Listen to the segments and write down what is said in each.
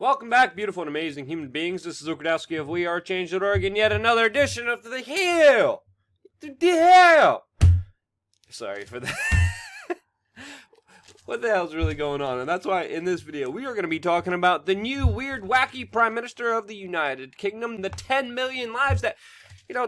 Welcome back, beautiful and amazing human beings. This is Ukradowski of WeAreChange.org and yet another edition of The Hill. Sorry for that. What the hell's really going on? And that's why in this video we are going to be talking about the new weird wacky Prime Minister of the United Kingdom, the 10 million lives that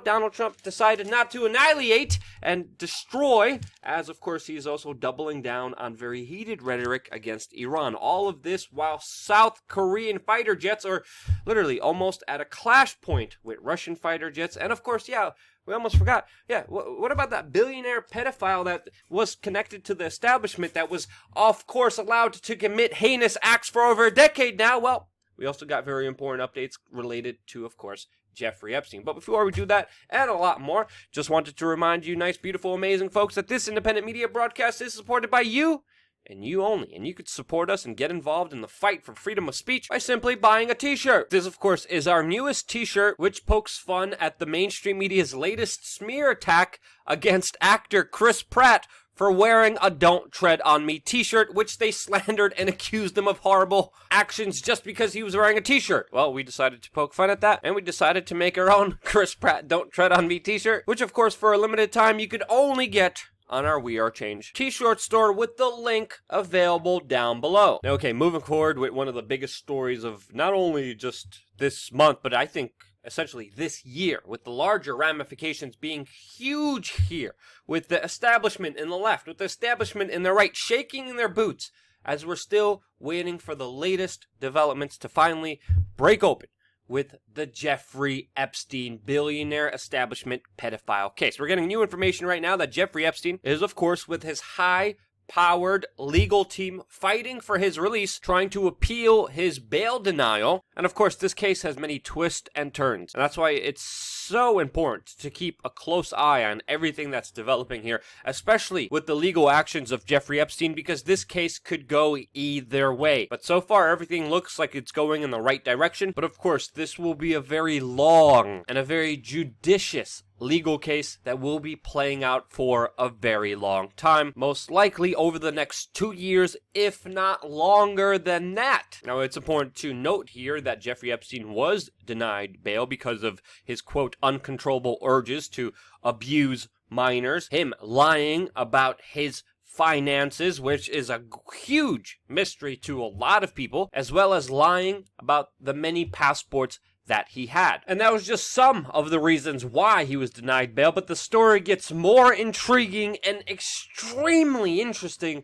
Donald Trump decided not to annihilate and destroy, as of course he is also doubling down on very heated rhetoric against Iran. All of this while South Korean fighter jets are literally almost at a clash point with Russian fighter jets. And of course, we almost forgot. What about that billionaire pedophile that was connected to the establishment that was, of course, allowed to commit heinous acts for over a decade now? Well, we also got very important updates related to, of course, Jeffrey Epstein. But before we do that, and a lot more, just wanted to remind you, nice, beautiful, amazing folks, that this independent media broadcast is supported by you, and you only. And you could support us and get involved in the fight for freedom of speech by simply buying a t-shirt. This, of course, is our newest t-shirt, which pokes fun at the mainstream media's latest smear attack against actor Chris Pratt for wearing a Don't Tread on Me t-shirt, which they slandered and accused him of horrible actions just because he was wearing a t-shirt. Well, we decided to poke fun at that, and we decided to make our own Chris Pratt Don't Tread on Me t-shirt, which of course for a limited time you could only get on our WeAreChange t-shirt store with the link available down below. Okay, moving forward with one of the biggest stories of not only just this month, but I think essentially this year, with the larger ramifications being huge here, with the establishment in the left, with the establishment in the right shaking in their boots, as we're still waiting for the latest developments to finally break open with the Jeffrey Epstein billionaire establishment pedophile case. We're getting new information right now that Jeffrey Epstein is, of course, with his high-powered legal team fighting for his release, trying to appeal his bail denial. And of course, this case has many twists and turns. And that's why it's so important to keep a close eye on everything that's developing here, especially with the legal actions of Jeffrey Epstein, because this case could go either way. But so far, everything looks like it's going in the right direction. But of course, this will be a very long and a very judicious legal case that will be playing out for a very long time, most likely over the next 2 years, if not longer than that. Now, it's important to note here that Jeffrey Epstein was denied bail because of his, quote, uncontrollable urges to abuse minors, him lying about his finances, which is a huge mystery to a lot of people, as well as lying about the many passports that he had. And that was just some of the reasons why he was denied bail, but the story gets more intriguing and extremely interesting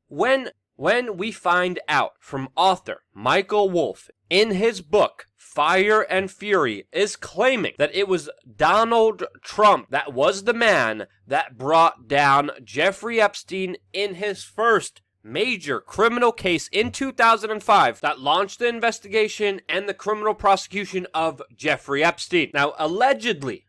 when we find out from author Michael Wolff in his book Fire and Fury is claiming that it was Donald Trump that was the man that brought down Jeffrey Epstein in his first major criminal case in 2005 that launched the investigation and the criminal prosecution of Jeffrey Epstein. Now, allegedly,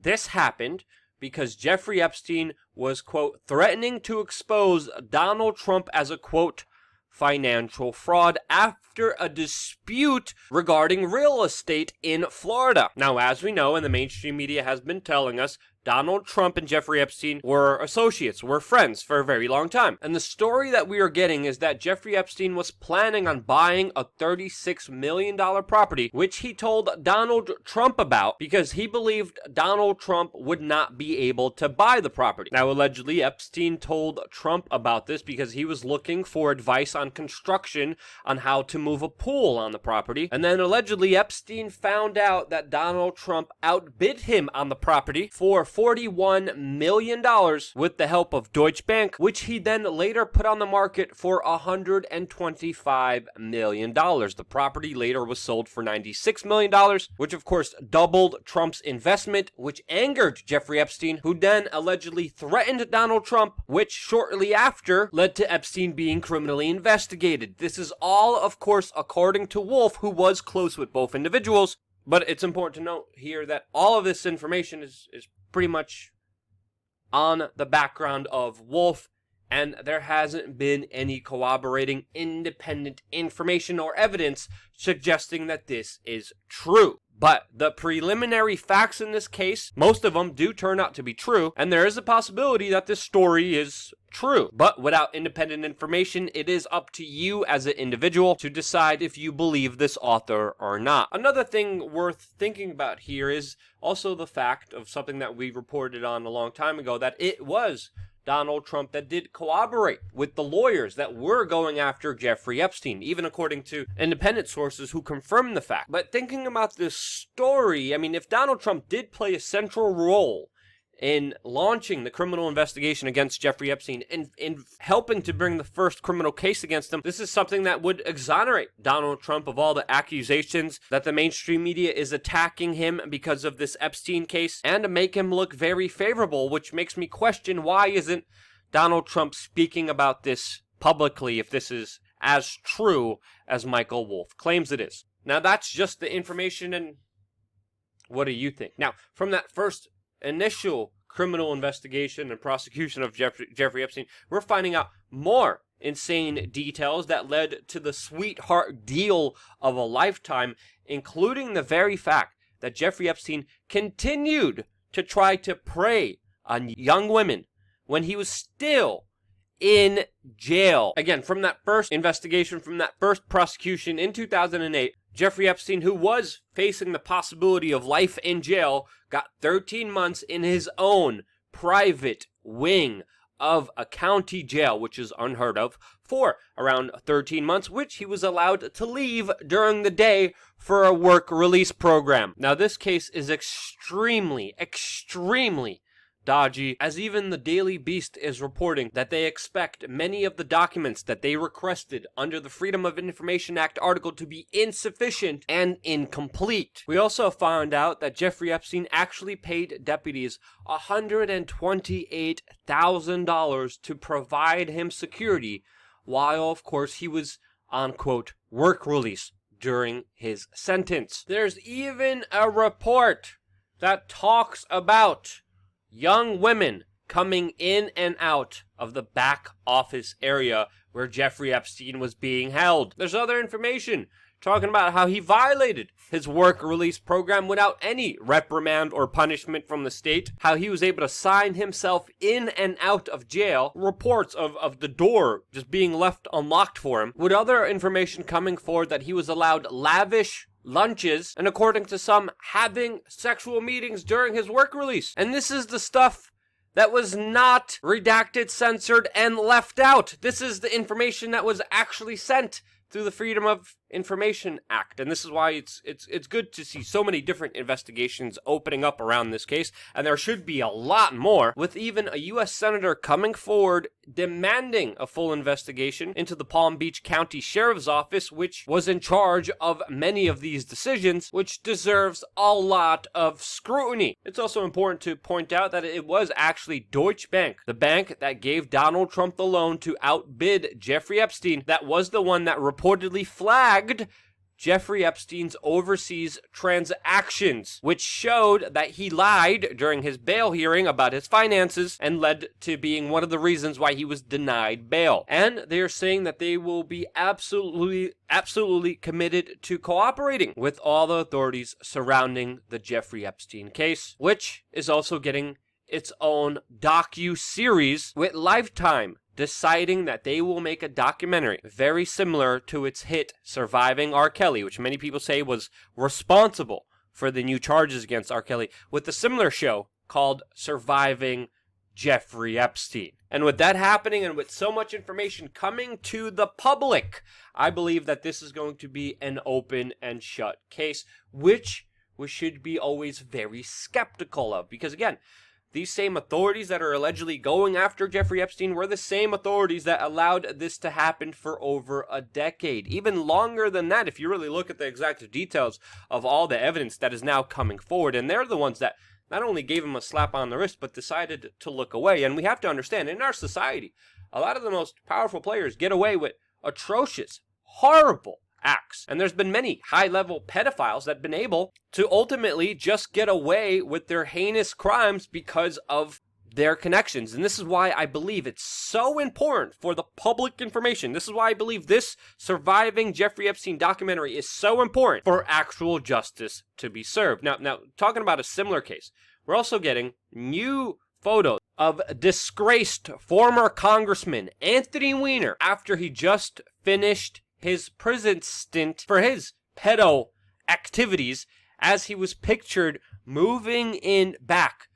this happened because Jeffrey Epstein was, quote, threatening to expose Donald Trump as a, quote, financial fraud after a dispute regarding real estate in Florida. Now, as we know, and the mainstream media has been telling us, Donald Trump and Jeffrey Epstein were associates, were friends for a very long time. And the story that we are getting is that Jeffrey Epstein was planning on buying a $36 million property, which he told Donald Trump about because he believed Donald Trump would not be able to buy the property. Now, allegedly, Epstein told Trump about this because he was looking for advice on construction on how to move a pool on the property. And then allegedly, Epstein found out that Donald Trump outbid him on the property for $41 million with the help of Deutsche Bank, which he then later put on the market for $125 million. The property later was sold for $96 million, which of course doubled Trump's investment, which angered Jeffrey Epstein, who then allegedly threatened Donald Trump, which shortly after led to Epstein being criminally investigated. This is all, of course, according to Wolff, who was close with both individuals. But it's important to note here that all of this information is pretty much on the background of Wolff, and there hasn't been any corroborating independent information or evidence suggesting that this is true. But the preliminary facts in this case, most of them do turn out to be true, and there is a possibility that this story is true. But without independent information, it is up to you as an individual to decide if you believe this author or not. Another thing worth thinking about here is also the fact of something that we reported on a long time ago, that it was Donald Trump that did cooperate with the lawyers that were going after Jeffrey Epstein, even according to independent sources who confirmed the fact. But thinking about this story, I mean, if Donald Trump did play a central role in launching the criminal investigation against Jeffrey Epstein and in helping to bring the first criminal case against him, this is something that would exonerate Donald Trump of all the accusations that the mainstream media is attacking him because of this Epstein case, and to make him look very favorable, which makes me question, why isn't Donald Trump speaking about this publicly if this is as true as Michael Wolff claims it is? Now, that's just the information, and what do you think? Now, from that first initial criminal investigation and prosecution of Jeffrey Epstein, we're finding out more insane details that led to the sweetheart deal of a lifetime, including the very fact that Jeffrey Epstein continued to try to prey on young women when he was still in jail. Again, from that first investigation, from that first prosecution in 2008, Jeffrey Epstein, who was facing the possibility of life in jail, got 13 months in his own private wing of a county jail, which is unheard of, for around 13 months, which he was allowed to leave during the day for a work release program. Now, this case is extremely dodgy, as even the Daily Beast is reporting that they expect many of the documents that they requested under the Freedom of Information Act article to be insufficient and incomplete. We also found out that Jeffrey Epstein actually paid deputies $128,000 to provide him security, while, of course, he was on, quote, work release during his sentence. There's even a report that talks about young women coming in and out of the back office area where Jeffrey Epstein was being held. There's other information talking about how he violated his work release program without any reprimand or punishment from the state, how he was able to sign himself in and out of jail, reports of the door just being left unlocked for him, with other information coming forward that he was allowed lavish lunches, and according to some, having sexual meetings during his work release. And this is the stuff that was not redacted, censored, and left out. This is the information that was actually sent through the Freedom of Information Act. And this is why it's good to see so many different investigations opening up around this case, and there should be a lot more, with even a U.S. Senator coming forward demanding a full investigation into the Palm Beach County Sheriff's Office, which was in charge of many of these decisions, which deserves a lot of scrutiny. It's also important to point out that it was actually Deutsche Bank, the bank that gave Donald Trump the loan to outbid Jeffrey Epstein, that was the one that reportedly flagged Jeffrey Epstein's overseas transactions, which showed that he lied during his bail hearing about his finances and led to being one of the reasons why he was denied bail. And they are saying that they will be absolutely committed to cooperating with all the authorities surrounding the Jeffrey Epstein case, which is also getting its own docu-series with Lifetime deciding that they will make a documentary very similar to its hit Surviving R. Kelly, which many people say was responsible for the new charges against R. Kelly, with a similar show called Surviving Jeffrey Epstein. And with that happening, and with so much information coming to the public, I believe that this is going to be an open and shut case, which we should be always very skeptical of. Because again, these same authorities that are allegedly going after Jeffrey Epstein were the same authorities that allowed this to happen for over a decade. Even longer than that, if you really look at the exact details of all the evidence that is now coming forward. And they're the ones that not only gave him a slap on the wrist, but decided to look away. And we have to understand, in our society, a lot of the most powerful players get away with atrocious, horrible acts. And there's been many high-level pedophiles that have been able to ultimately just get away with their heinous crimes because of their connections. And this is why I believe it's so important for the public information. This is why I believe this surviving Jeffrey Epstein documentary is so important for actual justice to be served. Now, talking about a similar case, we're also getting new photos of disgraced former Congressman Anthony Weiner after he just finished his prison stint for his pedo activities, as he was pictured moving in back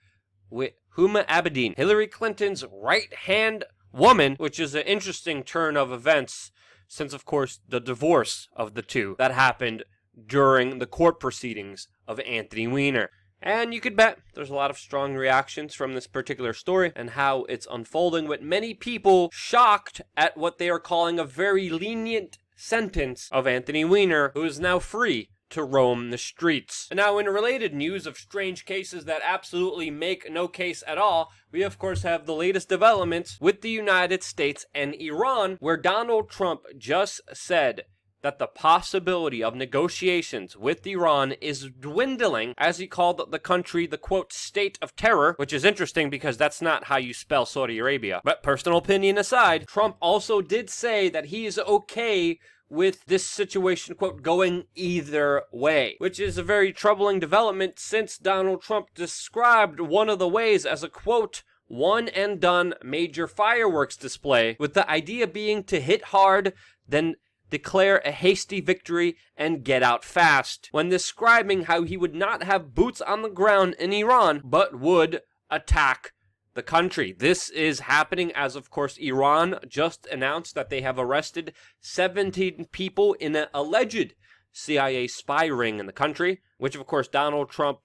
with Huma Abedin, Hillary Clinton's right-hand woman, which is an interesting turn of events since, of course, the divorce of the two that happened during the court proceedings of Anthony Weiner. And you could bet there's a lot of strong reactions from this particular story and how it's unfolding, with many people shocked at what they are calling a very lenient sentence of Anthony Weiner, who is now free to roam the streets. And now, in related news of strange cases that absolutely make no case at all, we of course have the latest developments with the United States and Iran, where Donald Trump just said that the possibility of negotiations with Iran is dwindling, as he called the country the, quote, state of terror, which is interesting because that's not how you spell Saudi Arabia. But personal opinion aside, Trump also did say that he is okay with this situation, quote, going either way, which is a very troubling development since Donald Trump described one of the ways as a, quote, one and done major fireworks display, with the idea being to hit hard, then declare a hasty victory and get out fast, when describing how he would not have boots on the ground in Iran, but would attack the country. This is happening as, of course, Iran just announced that they have arrested 17 people in an alleged CIA spy ring in the country, which, of course, Donald Trump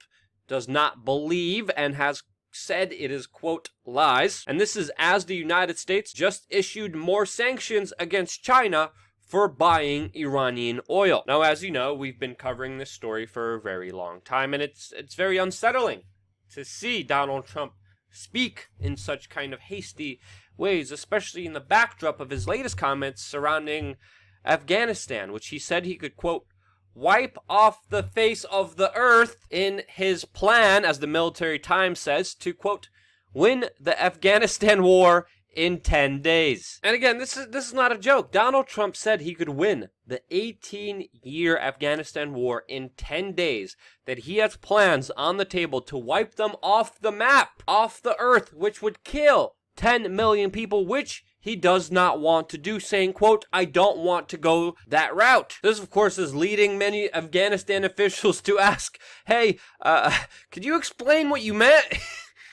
does not believe and has said it is, quote, lies. And this is as the United States just issued more sanctions against China for buying Iranian oil. Now, as you know, we've been covering this story for a very long time, and it's very unsettling to see Donald Trump speak in such kind of hasty ways, especially in the backdrop of his latest comments surrounding Afghanistan, which he said he could, quote, wipe off the face of the earth in his plan, as the Military Times says, to, quote, win the Afghanistan war in 10 days. And again, this is not a joke. Donald Trump said he could win the 18-year Afghanistan war in 10 days, that he has plans on the table to wipe them off the map, off the earth, which would kill 10 million people, which he does not want to do, saying, quote, I don't want to go that route. This, of course, is leading many Afghanistan officials to ask, hey, could you explain what you meant?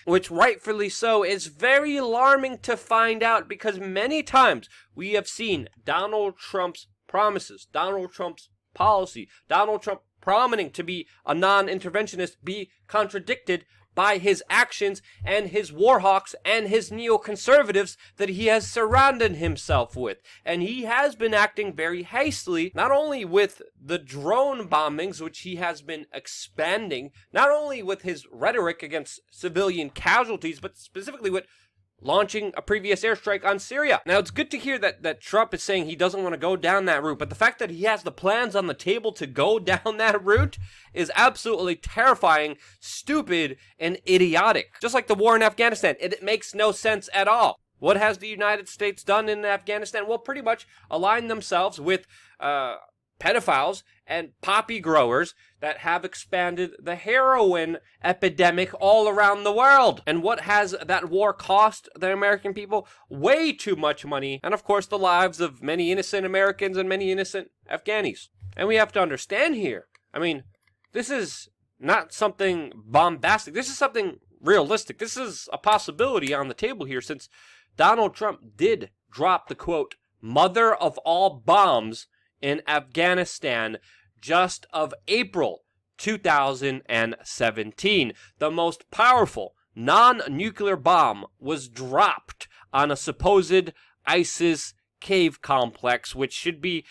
Which, rightfully so, is very alarming to find out, because many times we have seen Donald Trump's promises, Donald Trump's policy, Donald Trump promising to be a non-interventionist be contradicted by his actions and his war hawks and his neoconservatives that he has surrounded himself with. And he has been acting very hastily, not only with the drone bombings, which he has been expanding, not only with his rhetoric against civilian casualties, but specifically with launching a previous airstrike on Syria. Now, it's good to hear that Trump is saying he doesn't want to go down that route, but the fact that he has the plans on the table to go down that route is absolutely terrifying, stupid, and idiotic. Just like the war in Afghanistan, it makes no sense at all. What has the United States done in Afghanistan? Well, pretty much align themselves with pedophiles and poppy growers that have expanded the heroin epidemic all around the world. And what has that war cost the American people? Way too much money. And of course, the lives of many innocent Americans and many innocent Afghanis. And we have to understand here, I mean, this is not something bombastic. This is something realistic. This is a possibility on the table here, since Donald Trump did drop the, quote, mother of all bombs in Afghanistan just of April 2017. The most powerful non-nuclear bomb was dropped on a supposed ISIS cave complex, which should be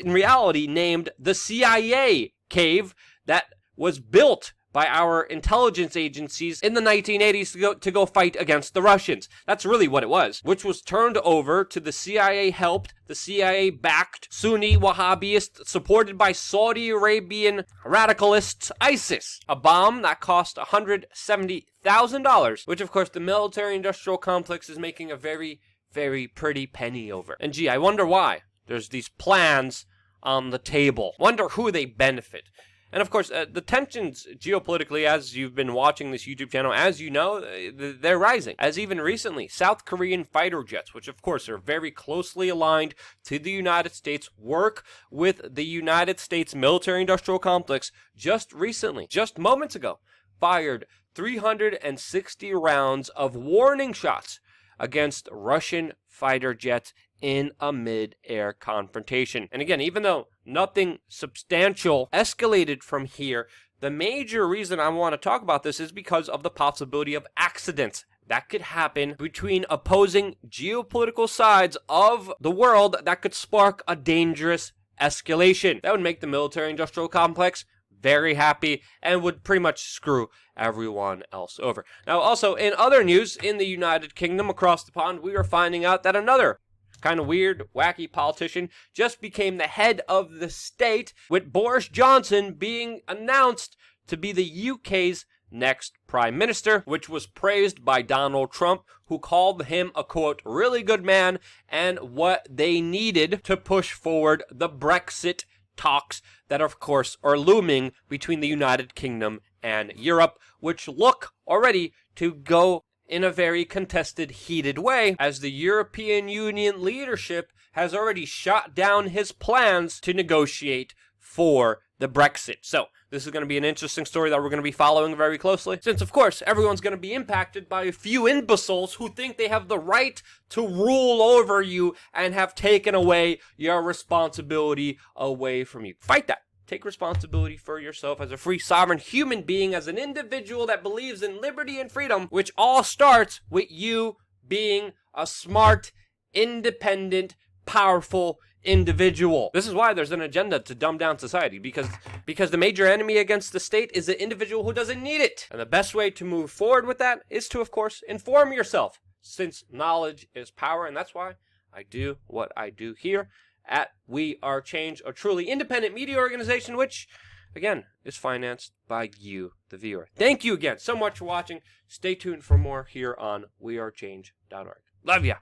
in reality named the CIA cave, that was built by our intelligence agencies in the 1980s to go fight against the Russians. That's really what it was, which was turned over to the CIA-helped, the CIA-backed Sunni Wahhabist, supported by Saudi Arabian radicalists, ISIS. A bomb that cost $170,000, which of course the military-industrial complex is making a very, very pretty penny over. And gee, I wonder why. There's these plans on the table. Wonder who they benefit. And of course, the tensions geopolitically, as you've been watching this YouTube channel, as you know, they're rising. As even recently, South Korean fighter jets, which of course are very closely aligned to the United States, work with the United States military-industrial complex, just recently, just moments ago, fired 360 rounds of warning shots against Russian fighter jets in a mid-air confrontation. And again, even though nothing substantial escalated from here, the major reason I want to talk about this is because of the possibility of accidents that could happen between opposing geopolitical sides of the world that could spark a dangerous escalation. That would make the military-industrial complex very happy and would pretty much screw everyone else over. Now, also, in other news, in the United Kingdom, across the pond, we are finding out that another kind of weird, wacky politician just became the head of the state, with Boris Johnson being announced to be the UK's next prime minister, which was praised by Donald Trump, who called him a, quote, really good man and what they needed to push forward the Brexit talks that, of course, are looming between the United Kingdom and Europe, which look already to go in a very contested, heated way, as the European Union leadership has already shot down his plans to negotiate for the Brexit. So, this is going to be an interesting story that we're going to be following very closely, since, of course, everyone's going to be impacted by a few imbeciles who think they have the right to rule over you and have taken away your responsibility away from you. Fight that. Take responsibility for yourself as a free, sovereign human being, as an individual that believes in liberty and freedom, which all starts with you being a smart, independent, powerful individual. This is why there's an agenda to dumb down society, because the major enemy against the state is the individual who doesn't need it. And the best way to move forward with that is to, of course, inform yourself, since knowledge is power, and that's why I do what I do here at WeAreChange, a truly independent media organization, which, again, is financed by you, the viewer. Thank you again so much for watching. Stay tuned for more here on WeAreChange.org. Love ya.